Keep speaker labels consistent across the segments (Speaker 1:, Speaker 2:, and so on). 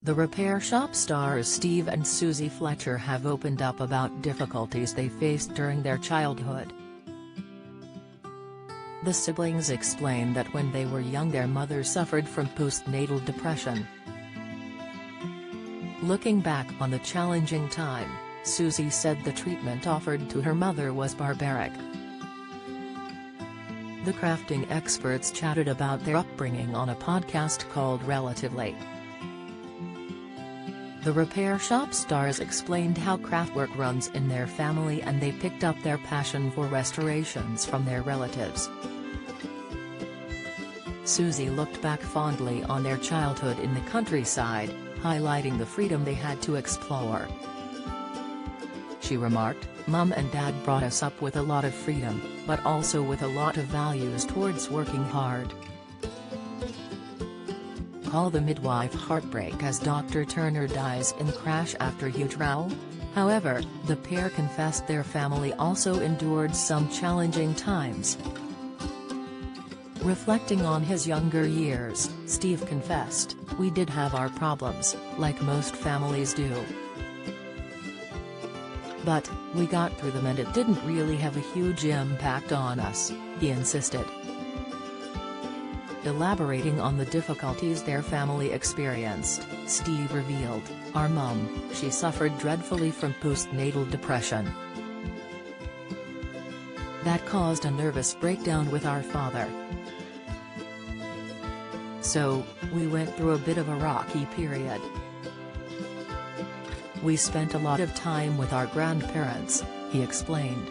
Speaker 1: The repair shop stars Steve and Suzie Fletcher have opened up about difficulties they faced during their childhood. The siblings explain that when they were young their mother suffered from postnatal depression. Looking back on the challenging time, Suzie said the treatment offered to her mother was barbaric. The crafting experts chatted about their upbringing on a podcast called Relatively. The repair shop stars explained how craftwork runs in their family and they picked up their passion for restorations from their relatives. Suzie looked back fondly on their childhood in the countryside, highlighting the freedom they had to explore. She remarked, "Mum and Dad brought us up with a lot of freedom, but also with a lot of values towards working hard." Call the midwife heartbreak as Dr. Turner dies in crash after huge row. However, the pair confessed their family also endured some challenging times. Reflecting on his younger years, Steve confessed, "We did have our problems, like most families do. But, we got through them and it didn't really have a huge impact on us," he insisted. Elaborating on the difficulties their family experienced, Steve revealed, "Our mum, she suffered dreadfully from postnatal depression. That caused a nervous breakdown with our father. So, we went through a bit of a rocky period. We spent a lot of time with our grandparents," he explained.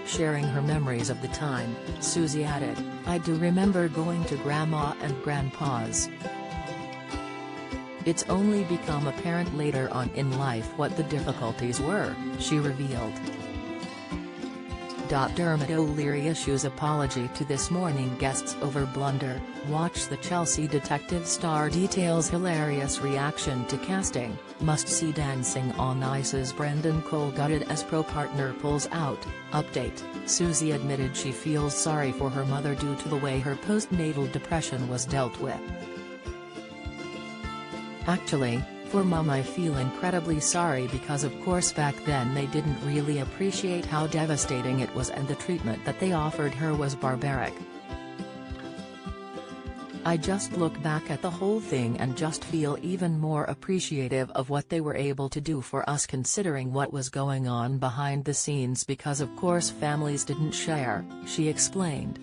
Speaker 1: Sharing her memories of the time, Suzie added, "I do remember going to Grandma and Grandpa's. It's only become apparent later on in life what the difficulties were," she revealed. Dermot O'Leary issues apology to This Morning guests over blunder. Watch the Chelsea detective star details hilarious reaction to casting. Must-see Dancing on Ice's Brendan Cole gutted as pro-partner pulls out. Update, Suzie admitted she feels sorry for her mother due to the way her postnatal depression was dealt with. "Actually, for Mum I feel incredibly sorry because of course back then they didn't really appreciate how devastating it was and the treatment that they offered her was barbaric. I just look back at the whole thing and just feel even more appreciative of what they were able to do for us considering what was going on behind the scenes because of course families didn't share," she explained.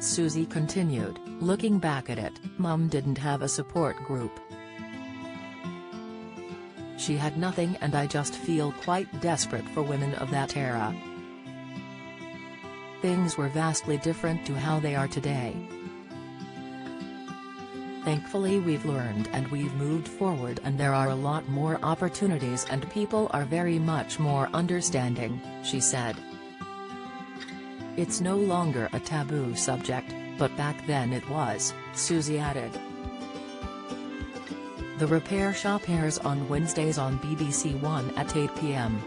Speaker 1: Suzie continued, "Looking back at it, Mum didn't have a support group. She had nothing and I just feel quite desperate for women of that era. Things were vastly different to how they are today. Thankfully we've learned and we've moved forward and there are a lot more opportunities and people are very much more understanding," she said. "It's no longer a taboo subject, but back then it was," Suzie added. The Repair Shop airs on Wednesdays on BBC One at 8 p.m.